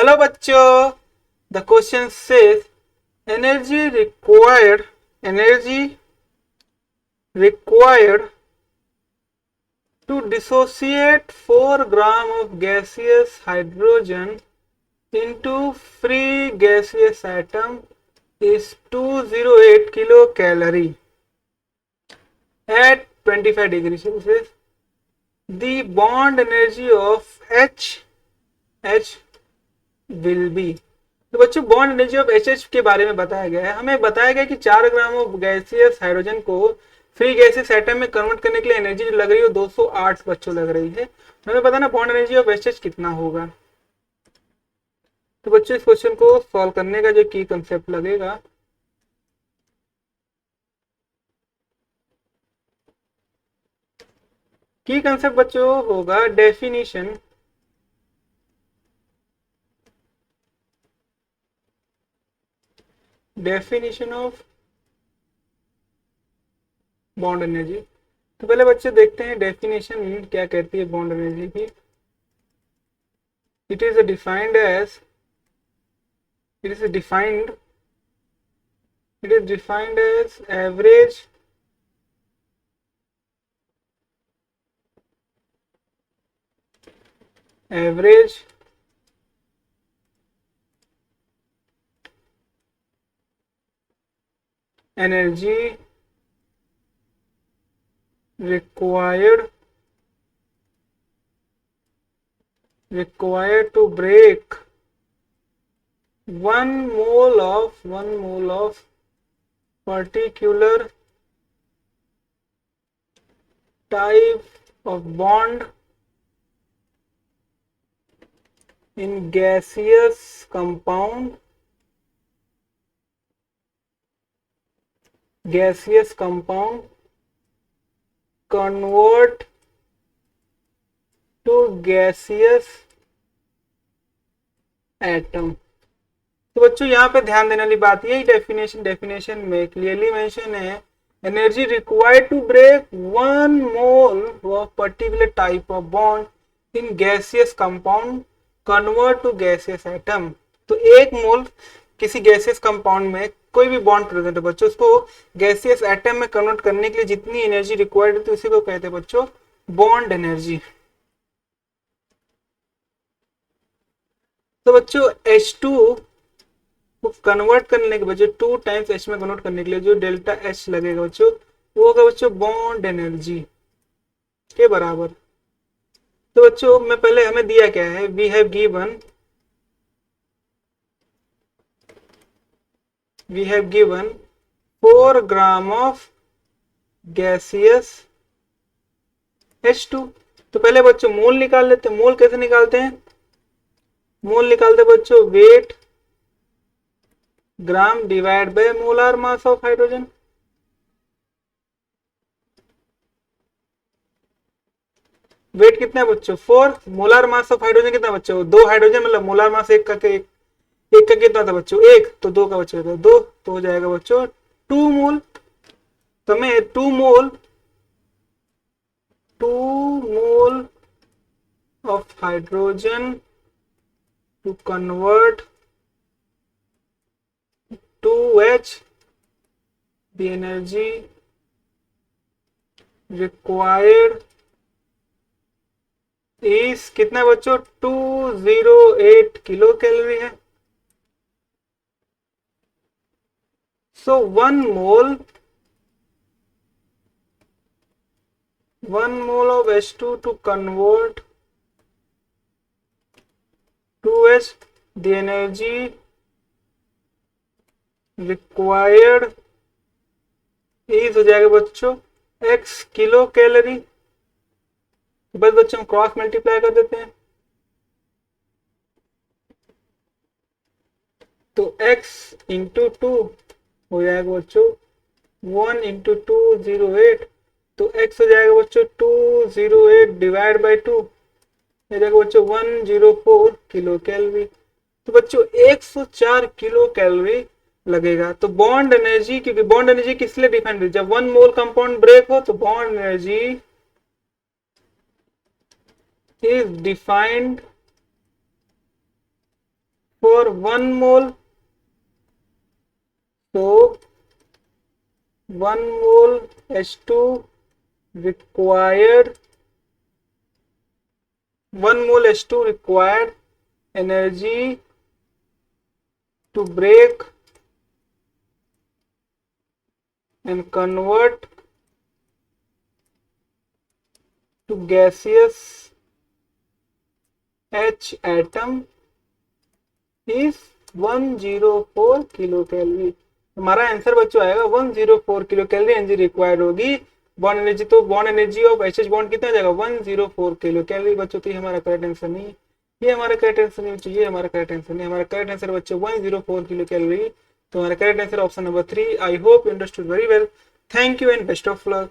Hello बच्चों, the question says energy required to dissociate 4 gram of gaseous hydrogen into free gaseous atom is 208 kilocalorie at 25 degrees Celsius. The bond energy of H will be. तो बच्चों bond energy of H के बारे में बताया गया है। हमें बताया गया कि 4 ग्राम ऑफ गैसियस हाइड्रोजन को फ्री गैसियस एटम में कन्वर्ट करने के लिए एनर्जी जो लग रही है 208 बच्चों लग रही है। हमें पता ना बॉन्ड एनर्जी ऑफ एच कितना होगा। तो बच्चों इस क्वेश्चन को सॉल्व करने का जो की कंसेप्ट लगेगा, की कंसेप्ट बच्चों होगा डेफिनेशन ऑफ बॉन्ड एनर्जी। तो पहले बच्चे देखते हैं डेफिनेशन क्या कहती है बॉन्ड एनर्जी की। It is defined as average energy required to break 1 mole of particular type of bond in gaseous compound convert to gaseous atom। तो बच्चों यहाँ पे ध्यान देने वाली बात यही डेफिनेशन में क्लियरली मेंशन है, energy required to break 1 mole of particular type of bond in gaseous compound convert to gaseous atom. तो 1 मोल किसी गैसियस कंपाउंड में कोई भी बॉन्ड प्रेजेंट है बच्चों, उसको गैसियस एटम में कन्वर्ट करने के लिए जितनी एनर्जी रिक्वायर्ड होती है उसी को कहते हैं बच्चों बॉन्ड एनर्जी। तो बच्चों H2 को कन्वर्ट करने के बच्चों 2 टाइम्स H में कन्वर्ट करने के लिए जो डेल्टा H लगेगा बच्चों वो होगा बच्चों बॉन्ड एनर्जी के बराबर। तो बच्चों मैं पहले हमें दिया क्या है, we have given 4 gram of gaseous H2। तो पहले बच्चों मोल निकाल लेते हैं। मोल कैसे निकालते हैं, मोल निकालते बच्चों weight gram divide by molar mass of hydrogen. Weight कितना है बच्चों 4, मोलार मास ऑफ हाइड्रोजन कितना बच्चों 2 हाइड्रोजन मतलब मोलार मास एक का कितना था बच्चों 1, तो 2 का बच्चों 2, तो हो जाएगा बच्चों 2 मोल। तो मैं 2 मोल of hydrogen to convert to H, the energy required is कितना बच्चों 208 किलो कैलोरी है। So 1 mole of H2 to convert to H, the energy required is हो जाएगा बच्चों x किलो कैलोरी। बस बच्चों क्रॉस मल्टीप्लाई कर देते हैं तो x इंटू 2 हो जाएगा बच्चों 1 इंटू 208, तो x हो जाएगा बच्चों 208 डिवाइड बाई 2 हो जाएगा बच्चों 104 किलो कैलोरी। तो बच्चों 104 किलो कैलोरी लगेगा। तो बॉन्ड एनर्जी, क्योंकि बॉन्ड एनर्जी किस लिए डिफाइंड है, जब 1 मोल कंपाउंड ब्रेक हो तो bond energy is defined for 1 mole, so 1 mole H2 required 1 mole H2 required energy to break and convert to gaseous H atom is 104 kilo calorie. हमारा answer बच्चों आएगा 104 kilo calorie energy required होगी। Bond energy, तो bond energy of H bond कितना जाएगा 104 kilo calorie बच्चों। तो ये हमारा करेक्ट आंसर नहीं है, ये हमारा करेक्ट आंसर नहीं बच्चों, ये हमारा करेक्ट आंसर नहीं। हमारा करेक्ट आंसर बच्चों 104 किलो कैलोरी। तो हमारा correct answer option number 3। I hope you understood very well. Thank you and best of luck.